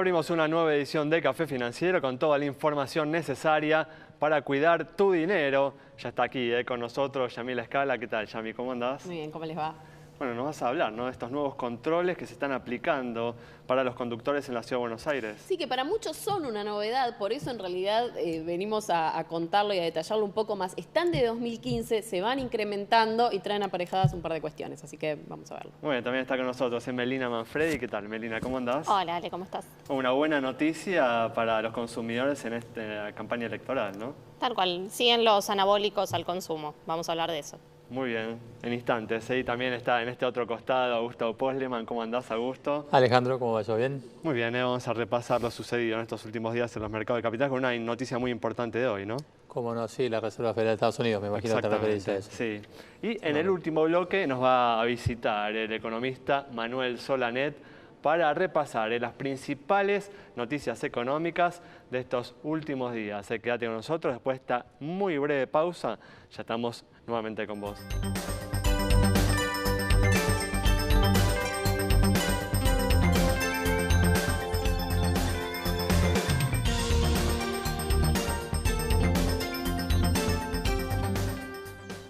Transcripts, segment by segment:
Abrimos una nueva edición de Café Financiero con toda la información necesaria para cuidar tu dinero. Ya está aquí con nosotros Yamila Escala. ¿Qué tal, Yami? ¿Cómo andás? Muy bien, ¿cómo les va? Bueno, nos vas a hablar, ¿no?, de estos nuevos controles que se están aplicando para los conductores en la Ciudad de Buenos Aires. Sí, que para muchos son una novedad, por eso en realidad venimos a contarlo y a detallarlo un poco más. Están de 2015, se van incrementando y traen aparejadas un par de cuestiones, así que vamos a verlo. Muy bien, también está con nosotros Melina Manfredi. ¿Qué tal, Melina? ¿Cómo andás? Hola, Ale, ¿cómo estás? Una buena noticia para los consumidores en esta campaña electoral, ¿no? Tal cual, siguen los anabólicos al consumo, vamos a hablar de eso. Muy bien, en instantes. Y también está en este otro costado Augusto Posleman. ¿Cómo andás, Augusto? Alejandro, ¿cómo va? ¿Yo bien? Muy bien, vamos a repasar lo sucedido en estos últimos días en los mercados de capitales con una noticia muy importante de hoy, ¿no? Cómo no, sí, la Reserva Federal de Estados Unidos, me imagino que te referís a eso. Sí. Y en el último bloque nos va a visitar el economista Manuel Solanet para repasar las principales noticias económicas de estos últimos días. Quédate con nosotros, después de esta muy breve pausa, ya estamos nuevamente con vos.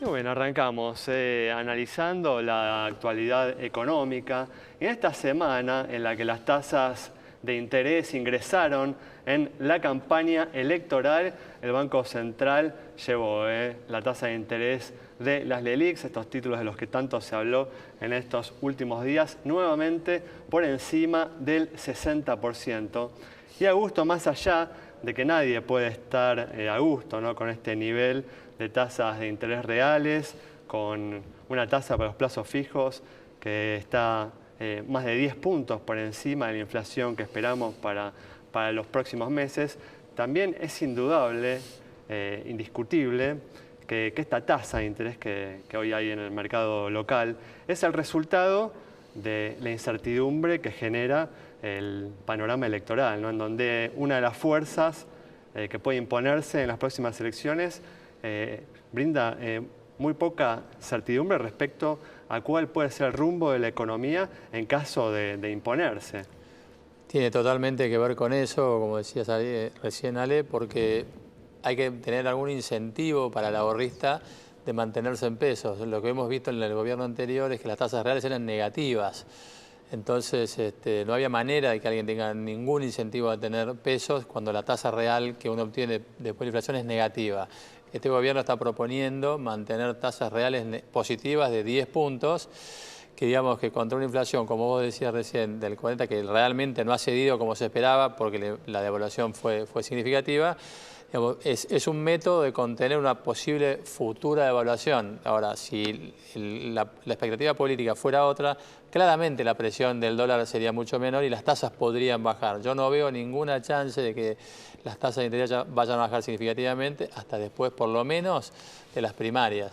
Muy bien, arrancamos analizando la actualidad económica. En esta semana en la que las tasas de interés ingresaron en la campaña electoral, el Banco Central llevó la tasa de interés de las LELIQs, estos títulos de los que tanto se habló en estos últimos días, nuevamente por encima del 60%. Y a gusto, más allá de que nadie puede estar a gusto, ¿no?, con este nivel de tasas de interés reales, con una tasa para los plazos fijos que está más de 10 puntos por encima de la inflación que esperamos para los próximos meses, también es indudable, indiscutible, que esta tasa de interés que hoy hay en el mercado local es el resultado de la incertidumbre que genera el panorama electoral, ¿no?, en donde una de las fuerzas que puede imponerse en las próximas elecciones brinda muy poca certidumbre respecto a cuál puede ser el rumbo de la economía en caso de imponerse. Tiene totalmente que ver con eso, como decías recién, Ale, porque hay que tener algún incentivo para el ahorrista de mantenerse en pesos. Lo que hemos visto en el gobierno anterior es que las tasas reales eran negativas. Entonces no había manera de que alguien tenga ningún incentivo a tener pesos cuando la tasa real que uno obtiene después de la inflación es negativa. Este gobierno está proponiendo mantener tasas reales positivas de 10 puntos, que digamos que contra una inflación, como vos decías recién, del 40, que realmente no ha cedido como se esperaba porque la devaluación fue significativa, digamos, es un método de contener una posible futura devaluación. Ahora, si la expectativa política fuera otra, claramente la presión del dólar sería mucho menor y las tasas podrían bajar. Yo no veo ninguna chance de que las tasas de interés vayan a bajar significativamente hasta después, por lo menos, de las primarias.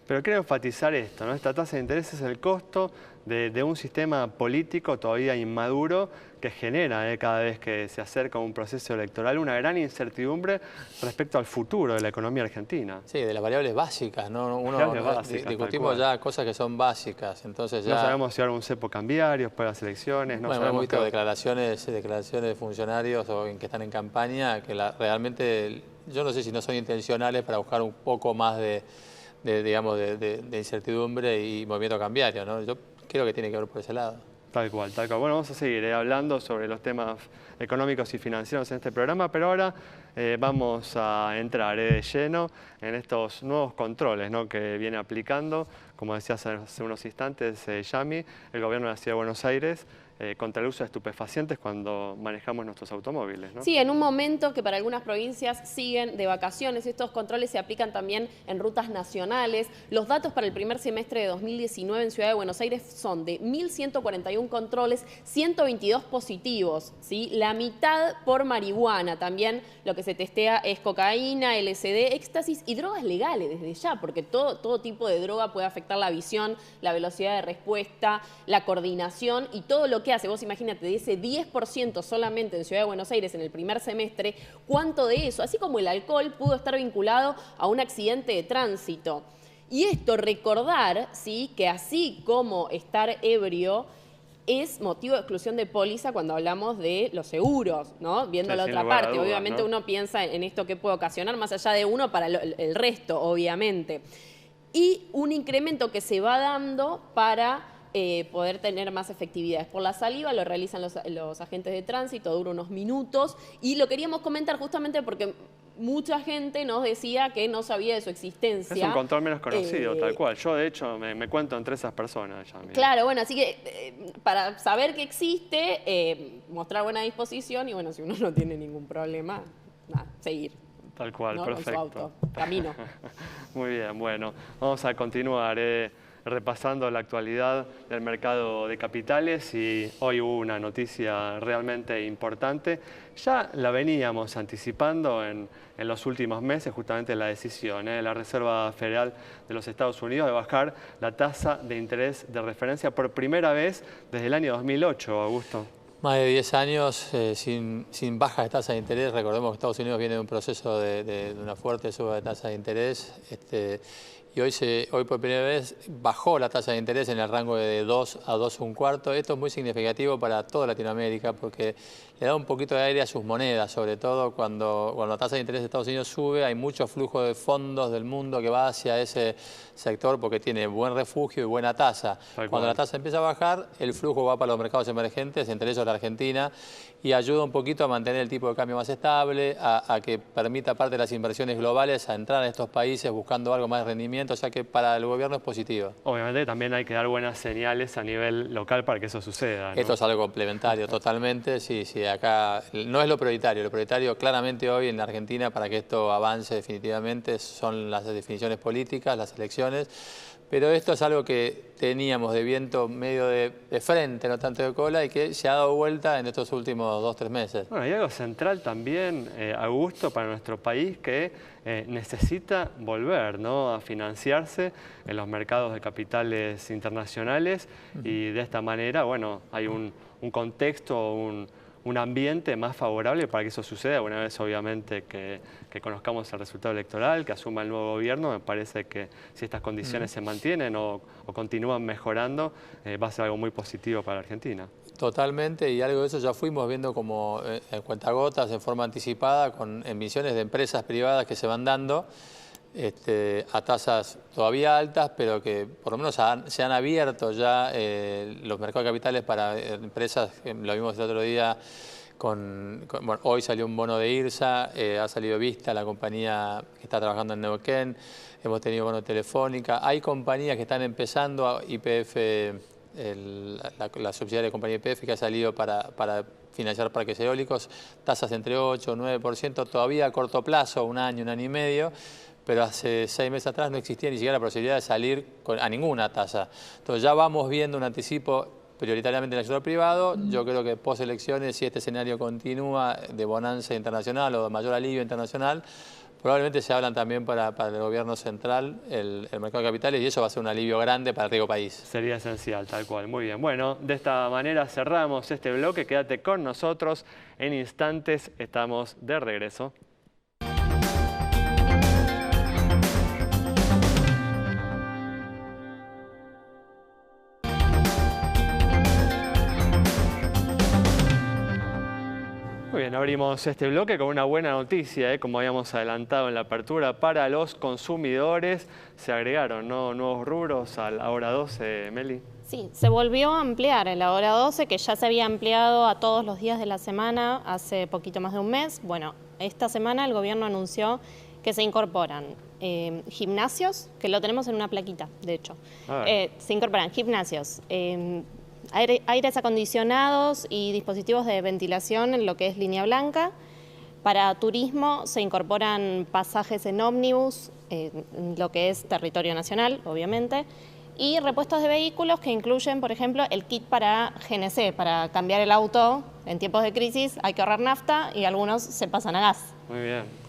Pero quiero enfatizar esto, ¿no? Esta tasa de interés es el costo de un sistema político todavía inmaduro que genera cada vez que se acerca un proceso electoral una gran incertidumbre respecto al futuro de la economía argentina. Sí, de las variables básicas, ¿no? Discutimos ya cosas que son básicas, entonces ya... No sabemos si habrá un cepo cambiario después de las elecciones. Bueno, hemos visto declaraciones de funcionarios que están en campaña que realmente, yo no sé si no son intencionales para buscar un poco más de incertidumbre y movimiento cambiario, ¿no? Yo creo que tiene que ver por ese lado. Tal cual, tal cual. Bueno, vamos a seguir hablando sobre los temas económicos y financieros en este programa, pero ahora vamos a entrar de lleno en estos nuevos controles, ¿no?, que viene aplicando, como decías hace unos instantes, Yami, el gobierno de la Ciudad de Buenos Aires, contra el uso de estupefacientes cuando manejamos nuestros automóviles, ¿no? Sí, en un momento que para algunas provincias siguen de vacaciones. Estos controles se aplican también en rutas nacionales. Los datos para el primer semestre de 2019 en Ciudad de Buenos Aires son de 1.141 controles, 122 positivos, ¿sí? La mitad por marihuana. También lo que se testea es cocaína, LSD, éxtasis y drogas legales desde ya, porque todo tipo de droga puede afectar la visión, la velocidad de respuesta, la coordinación y todo lo que hace. Vos imagínate, de ese 10% solamente en Ciudad de Buenos Aires en el primer semestre, ¿cuánto de eso? Así como el alcohol pudo estar vinculado a un accidente de tránsito. Y esto, recordar, ¿sí?, que así como estar ebrio es motivo de exclusión de póliza cuando hablamos de los seguros, ¿no? Viendo la sin otra lugar a parte. dudas, Obviamente ¿no? uno piensa en esto que puede ocasionar, más allá de uno, para el resto, obviamente. Y un incremento que se va dando para poder tener más efectividades. Por la saliva lo realizan los agentes de tránsito, dura unos minutos, y lo queríamos comentar justamente porque mucha gente nos decía que no sabía de su existencia. Es un control menos conocido, tal cual. Yo, de hecho, me cuento entre esas personas ya. Mira. Claro, bueno, así que para saber que existe, mostrar buena disposición y bueno, si uno no tiene ningún problema, nada, seguir. Tal cual, ¿no? perfecto. Con su auto, camino. Muy bien, bueno, vamos a continuar repasando la actualidad del mercado de capitales y hoy hubo una noticia realmente importante. Ya la veníamos anticipando en los últimos meses, justamente la decisión de la Reserva Federal de los Estados Unidos de bajar la tasa de interés de referencia por primera vez desde el año 2008, Augusto. Más de 10 años sin baja de tasa de interés. Recordemos que Estados Unidos viene de un proceso de una fuerte suba de tasa de interés. Y hoy por primera vez bajó la tasa de interés en el rango de 2 a 2,25. Esto es muy significativo para toda Latinoamérica porque le da un poquito de aire a sus monedas, sobre todo cuando la tasa de interés de Estados Unidos sube, hay mucho flujo de fondos del mundo que va hacia ese sector porque tiene buen refugio y buena tasa. Cuando la tasa empieza a bajar, el flujo va para los mercados emergentes, entre ellos la Argentina, y ayuda un poquito a mantener el tipo de cambio más estable, a que permita parte de las inversiones globales a entrar en estos países buscando algo más de rendimiento, o sea que para el gobierno es positivo. Obviamente también hay que dar buenas señales a nivel local para que eso suceda, ¿no? Esto es algo complementario totalmente, sí, acá no es lo prioritario claramente hoy en la Argentina para que esto avance definitivamente son las definiciones políticas, las elecciones, pero esto es algo que teníamos de viento medio de frente, no tanto de cola, y que se ha dado vuelta en estos últimos 2 o 3 meses. Bueno, hay algo central también, Augusto, para nuestro país que necesita volver, ¿no?, a financiarse en los mercados de capitales internacionales y de esta manera, bueno, hay un contexto, un ambiente más favorable para que eso suceda. Una vez, obviamente, que conozcamos el resultado electoral, que asuma el nuevo gobierno, me parece que si estas condiciones se mantienen o continúan mejorando, va a ser algo muy positivo para la Argentina. Totalmente, y algo de eso ya fuimos viendo como en cuentagotas, en forma anticipada, con emisiones de empresas privadas que se van dando a tasas todavía altas, pero que por lo menos se han abierto ya los mercados de capitales para empresas, lo vimos el otro día, bueno, hoy salió un bono de IRSA, ha salido Vista, la compañía que está trabajando en Neuquén, hemos tenido bono de Telefónica, hay compañías que están empezando, YPF, la subsidiaria de compañía YPF que ha salido para financiar parques eólicos, tasas entre 8 o 9%, todavía a corto plazo, un año y medio, pero hace 6 meses atrás no existía ni siquiera la posibilidad de salir a ninguna tasa. Entonces ya vamos viendo un anticipo prioritariamente en el sector privado. Yo creo que post elecciones, si este escenario continúa de bonanza internacional o de mayor alivio internacional, probablemente se hablan también para el gobierno central el mercado de capitales y eso va a ser un alivio grande para el riego país. Sería esencial, tal cual. Muy bien. Bueno, de esta manera cerramos este bloque. Quédate con nosotros. En instantes estamos de regreso. Muy bien, abrimos este bloque con una buena noticia, como habíamos adelantado en la apertura, para los consumidores. Se agregaron, ¿no?, nuevos rubros a la hora 12, Meli. Sí, se volvió a ampliar en la hora 12, que ya se había ampliado a todos los días de la semana hace poquito más de un mes. Bueno, esta semana el gobierno anunció que se incorporan gimnasios, que lo tenemos en una plaquita, de hecho. Se incorporan gimnasios, aires acondicionados y dispositivos de ventilación en lo que es línea blanca. Para turismo se incorporan pasajes en ómnibus, en lo que es territorio nacional, obviamente, y repuestos de vehículos que incluyen, por ejemplo, el kit para GNC, para cambiar el auto en tiempos de crisis. Hay que ahorrar nafta y algunos se pasan a gas. Muy bien.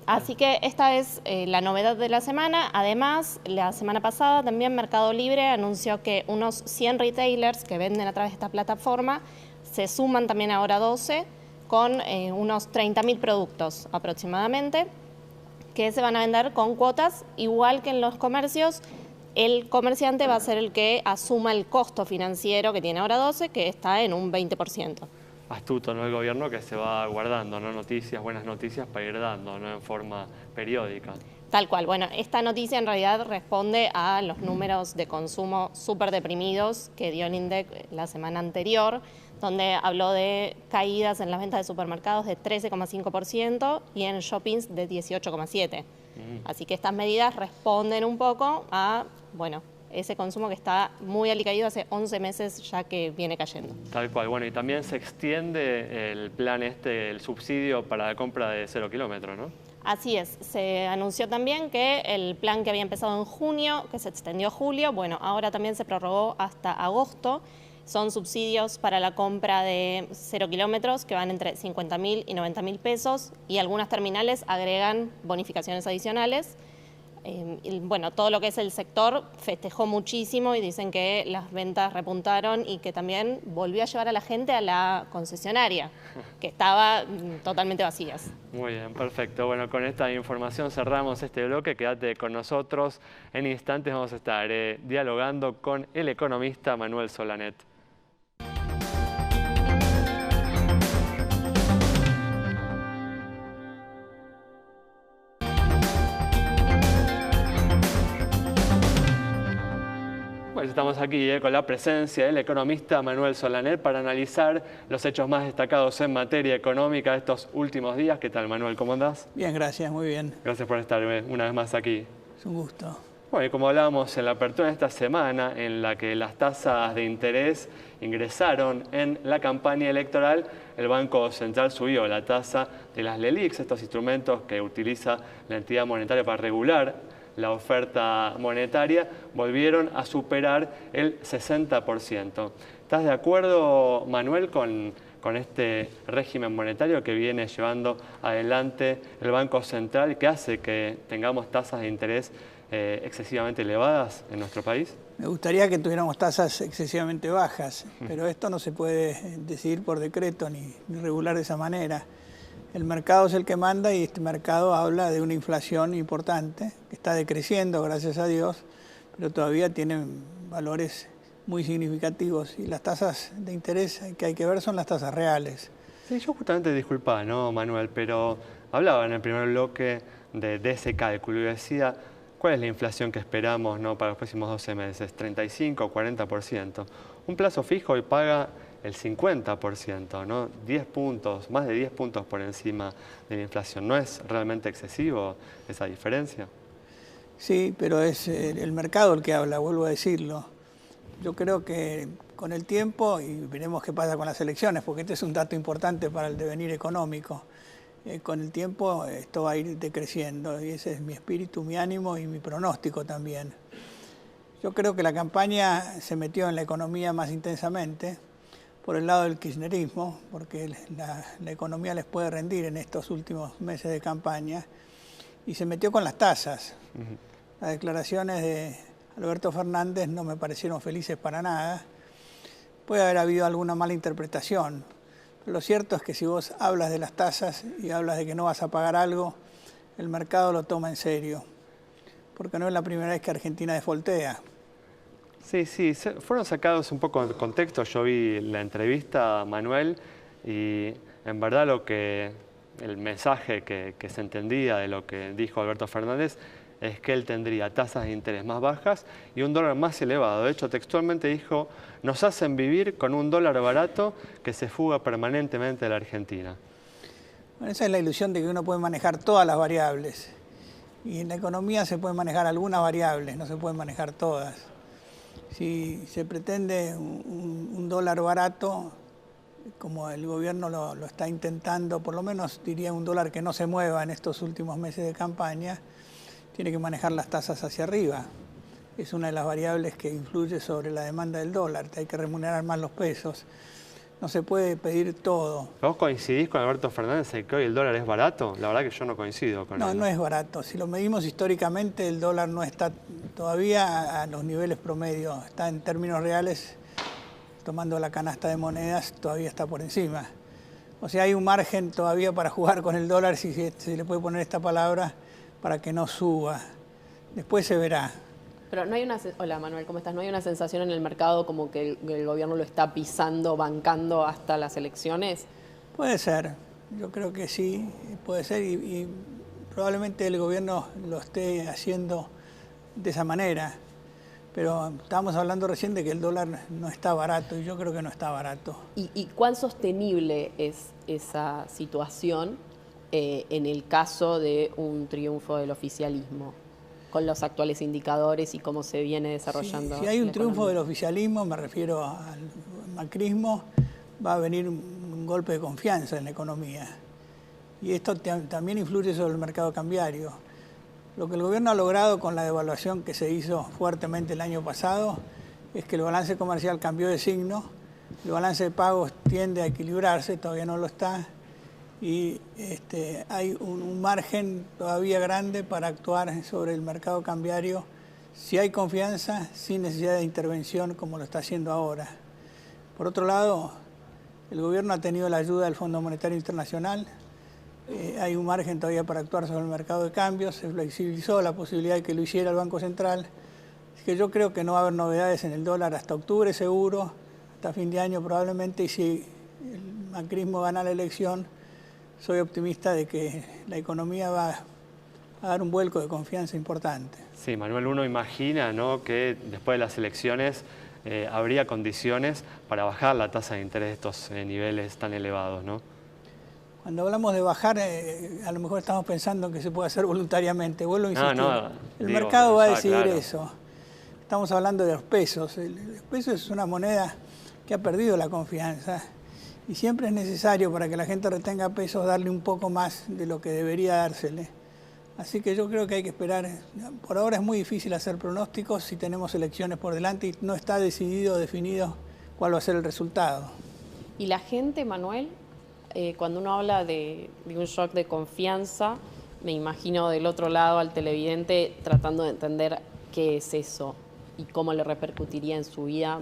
Así que esta es la novedad de la semana. Además, la semana pasada también Mercado Libre anunció que unos 100 retailers que venden a través de esta plataforma se suman también a hora 12 con unos 30.000 productos aproximadamente que se van a vender con cuotas, igual que en los comercios. el comerciante va a ser el que asuma el costo financiero que tiene Hora 12, que está en un 20%. Astuto, ¿no? El gobierno que se va guardando, ¿no? Noticias, buenas noticias para ir dando, ¿no? En forma periódica. Tal cual. Bueno, esta noticia en realidad responde a los números de consumo súper deprimidos que dio el INDEC la semana anterior, donde habló de caídas en las ventas de supermercados de 13,5% y en shoppings de 18,7%. Así que estas medidas responden un poco a, bueno, ese consumo que está muy alicaído hace 11 meses ya que viene cayendo. Tal cual. Bueno, y también se extiende el plan el subsidio para la compra de 0 kilómetros, ¿no? Así es, se anunció también que el plan que había empezado en junio, que se extendió a julio, bueno, ahora también se prorrogó hasta agosto. Son subsidios para la compra de 0 kilómetros que van entre 50.000 y 90.000 pesos y algunas terminales agregan bonificaciones adicionales. Y bueno, todo lo que es el sector festejó muchísimo y dicen que las ventas repuntaron y que también volvió a llevar a la gente a la concesionaria, que estaba totalmente vacías. Muy bien, perfecto. Bueno, con esta información cerramos este bloque. Quédate con nosotros. En instantes vamos a estar dialogando con el economista Manuel Solanet. Pues estamos aquí con la presencia del economista Manuel Solanet para analizar los hechos más destacados en materia económica de estos últimos días. ¿Qué tal, Manuel? ¿Cómo andás? Bien, gracias, muy bien. Gracias por estar una vez más aquí. Es un gusto. Bueno, y como hablábamos en la apertura de esta semana, en la que las tasas de interés ingresaron en la campaña electoral, el Banco Central subió la tasa de las LELIQs, estos instrumentos que utiliza la entidad monetaria para regular la oferta monetaria, volvieron a superar el 60%. ¿Estás de acuerdo, Manuel, con este régimen monetario que viene llevando adelante el Banco Central y que hace que tengamos tasas de interés excesivamente elevadas en nuestro país? Me gustaría que tuviéramos tasas excesivamente bajas, pero esto no se puede decidir por decreto ni regular de esa manera. El mercado es el que manda y este mercado habla de una inflación importante que está decreciendo, gracias a Dios, pero todavía tiene valores muy significativos y las tasas de interés que hay que ver son las tasas reales. Sí, yo justamente, disculpa, ¿no, Manuel? Pero hablaba en el primer bloque de ese cálculo y decía, ¿cuál es la inflación que esperamos, ¿no, para los próximos 12 meses? 35 o 40%. Un plazo fijo y paga el 50%, ¿no? 10 puntos, más de 10 puntos por encima de la inflación. ¿No es realmente excesivo esa diferencia? Sí, pero es el mercado el que habla, vuelvo a decirlo. Yo creo que con el tiempo, y veremos qué pasa con las elecciones, porque este es un dato importante para el devenir económico, con el tiempo esto va a ir decreciendo y ese es mi espíritu, mi ánimo y mi pronóstico también. Yo creo que la campaña se metió en la economía más intensamente por el lado del kirchnerismo, porque la economía les puede rendir en estos últimos meses de campaña, y se metió con las tasas. Las declaraciones de Alberto Fernández no me parecieron felices para nada. Puede haber habido alguna mala interpretación, pero lo cierto es que si vos hablas de las tasas y hablas de que no vas a pagar algo, el mercado lo toma en serio, porque no es la primera vez que Argentina defoltea. Sí, fueron sacados un poco de contexto. Yo vi la entrevista, Manuel, y en verdad el mensaje que se entendía de lo que dijo Alberto Fernández es que él tendría tasas de interés más bajas y un dólar más elevado. De hecho, textualmente dijo, nos hacen vivir con un dólar barato que se fuga permanentemente de la Argentina. Bueno, esa es la ilusión de que uno puede manejar todas las variables. Y en la economía se pueden manejar algunas variables, no se pueden manejar todas. Si se pretende un dólar barato, como el gobierno lo está intentando, por lo menos diría un dólar que no se mueva en estos últimos meses de campaña, tiene que manejar las tasas hacia arriba. Es una de las variables que influye sobre la demanda del dólar, hay que remunerar más los pesos. No se puede pedir todo. ¿Vos coincidís con Alberto Fernández en que hoy el dólar es barato? La verdad que yo no coincido con él. No es barato. Si lo medimos históricamente, el dólar no está todavía a los niveles promedios. Está en términos reales, tomando la canasta de monedas, todavía está por encima. O sea, hay un margen todavía para jugar con el dólar, si se le puede poner esta palabra, para que no suba. Después se verá. Pero no hay hola Manuel, ¿cómo estás? ¿No hay una sensación en el mercado como que el gobierno lo está pisando, bancando hasta las elecciones? Puede ser, yo creo que sí, puede ser y probablemente el gobierno lo esté haciendo de esa manera. Pero estábamos hablando recién de que el dólar no está barato y yo creo que no está barato. ¿Y cuán sostenible es esa situación en el caso de un triunfo del oficialismo, con los actuales indicadores y cómo se viene desarrollando? Si hay un triunfo del oficialismo, me refiero al macrismo, va a venir un golpe de confianza en la economía. Y esto también influye sobre el mercado cambiario. Lo que el gobierno ha logrado con la devaluación que se hizo fuertemente el año pasado es que el balance comercial cambió de signo, el balance de pagos tiende a equilibrarse, todavía no lo está, y hay un margen todavía grande para actuar sobre el mercado cambiario si hay confianza, sin necesidad de intervención como lo está haciendo ahora. Por otro lado, el gobierno ha tenido la ayuda del Fondo Monetario Internacional. Hay un margen todavía para actuar sobre el mercado de cambios, se flexibilizó la posibilidad de que lo hiciera el Banco Central. Así que yo creo que no va a haber novedades en el dólar hasta octubre seguro, hasta fin de año probablemente, y si el macrismo gana la elección, soy optimista de que la economía va a dar un vuelco de confianza importante. Sí, Manuel, uno imagina, ¿no?, que después de las elecciones habría condiciones para bajar la tasa de interés de estos niveles tan elevados, ¿no? Cuando hablamos de bajar, a lo mejor estamos pensando que se puede hacer voluntariamente. Vuelvo a insistir. El mercado va a decidir eso. Estamos hablando de los pesos. El peso es una moneda que ha perdido la confianza y siempre es necesario para que la gente retenga pesos darle un poco más de lo que debería dársele. Así que yo creo que hay que esperar. Por ahora es muy difícil hacer pronósticos si tenemos elecciones por delante y no está definido cuál va a ser el resultado. ¿Y la gente, Manuel? Cuando uno habla de un shock de confianza, me imagino del otro lado al televidente tratando de entender qué es eso y cómo le repercutiría en su vida,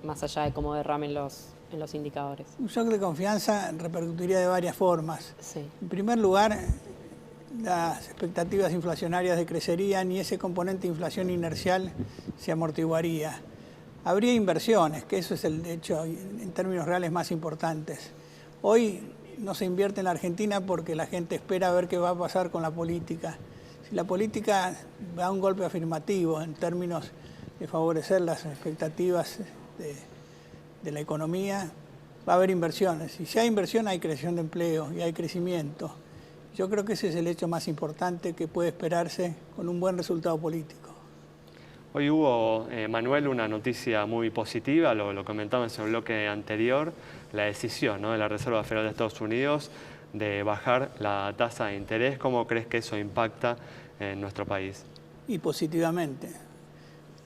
más allá de cómo derramen en los indicadores. Un shock de confianza repercutiría de varias formas. Sí. En primer lugar, las expectativas inflacionarias decrecerían y ese componente de inflación inercial se amortiguaría. Habría inversiones, que eso es el hecho en términos reales más importantes. Hoy no se invierte en la Argentina porque la gente espera a ver qué va a pasar con la política. Si la política da un golpe afirmativo en términos de favorecer las expectativas de la economía, va a haber inversiones. Y si hay inversión hay creación de empleo y hay crecimiento. Yo creo que ese es el hecho más importante que puede esperarse con un buen resultado político. Hoy hubo, Manuel, una noticia muy positiva, lo comentamos en el bloque anterior, la decisión, ¿no?, de la Reserva Federal de Estados Unidos de bajar la tasa de interés. ¿Cómo crees que eso impacta en nuestro país? Y positivamente.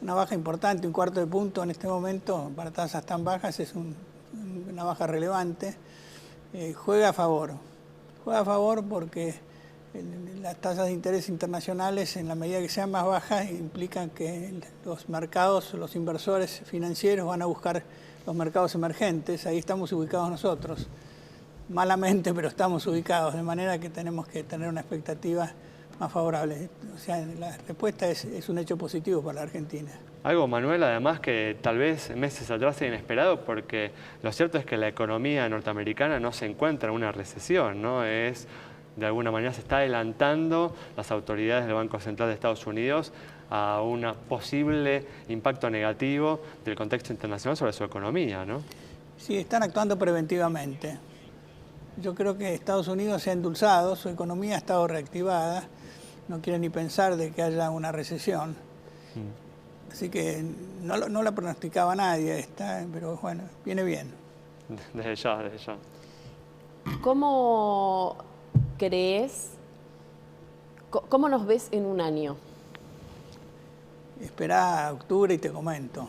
Una baja importante, 1/4 de punto en este momento, para tasas tan bajas es una baja relevante. Juega a favor porque las tasas de interés internacionales, en la medida que sean más bajas, implican que los mercados, los inversores financieros van a buscar los mercados emergentes. Ahí estamos ubicados nosotros. Malamente, pero estamos ubicados, de manera que tenemos que tener una expectativa más favorable. O sea, la respuesta es un hecho positivo para la Argentina. Algo, Manuel, además que tal vez meses atrás era inesperado, porque lo cierto es que la economía norteamericana no se encuentra en una recesión, ¿no? De alguna manera se está adelantando las autoridades del Banco Central de Estados Unidos a un posible impacto negativo del contexto internacional sobre su economía, ¿no? Sí, están actuando preventivamente. Yo creo que Estados Unidos se ha endulzado, su economía ha estado reactivada, no quiere ni pensar de que haya una recesión. Así que no la pronosticaba nadie esta, pero bueno, viene bien. Desde ya. ¿Cómo crees, cómo nos ves en un año? Esperá a octubre y te comento.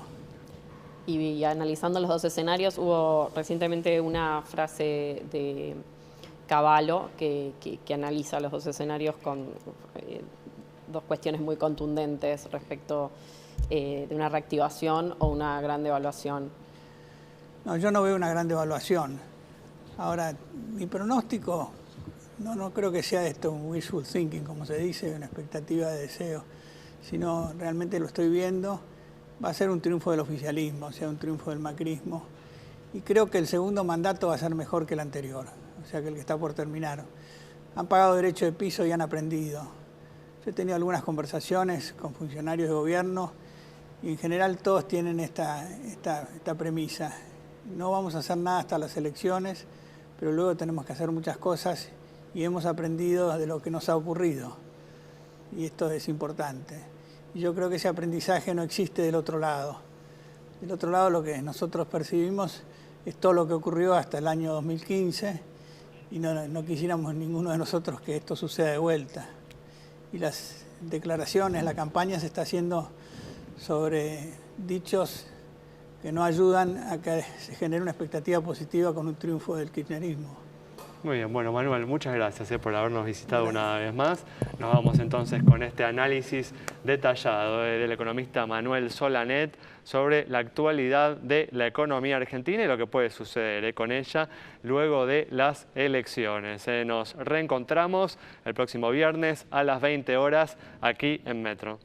Y analizando los dos escenarios, hubo recientemente una frase de Cavallo que analiza los dos escenarios con dos cuestiones muy contundentes respecto de una reactivación o una gran devaluación. No, yo no veo una gran devaluación. Ahora, mi pronóstico no creo que sea esto un wishful thinking, como se dice, una expectativa de deseo. sino realmente lo estoy viendo, va a ser un triunfo del oficialismo, o sea, un triunfo del macrismo. Y creo que el segundo mandato va a ser mejor que el anterior, o sea, que el que está por terminar. Han pagado derecho de piso y han aprendido. Yo he tenido algunas conversaciones con funcionarios de gobierno y en general todos tienen esta premisa. No vamos a hacer nada hasta las elecciones, pero luego tenemos que hacer muchas cosas y hemos aprendido de lo que nos ha ocurrido. Y esto es importante. Y yo creo que ese aprendizaje no existe del otro lado. Del otro lado lo que nosotros percibimos es todo lo que ocurrió hasta el año 2015 y no quisiéramos ninguno de nosotros que esto suceda de vuelta. Y las declaraciones, la campaña se está haciendo sobre dichos que no ayudan a que se genere una expectativa positiva con un triunfo del kirchnerismo. Muy bien, bueno Manuel, muchas gracias por habernos visitado una vez más. Nos vamos entonces con este análisis detallado del economista Manuel Solanet sobre la actualidad de la economía argentina y lo que puede suceder con ella luego de las elecciones. Nos reencontramos el próximo viernes a las 20 horas aquí en Metro.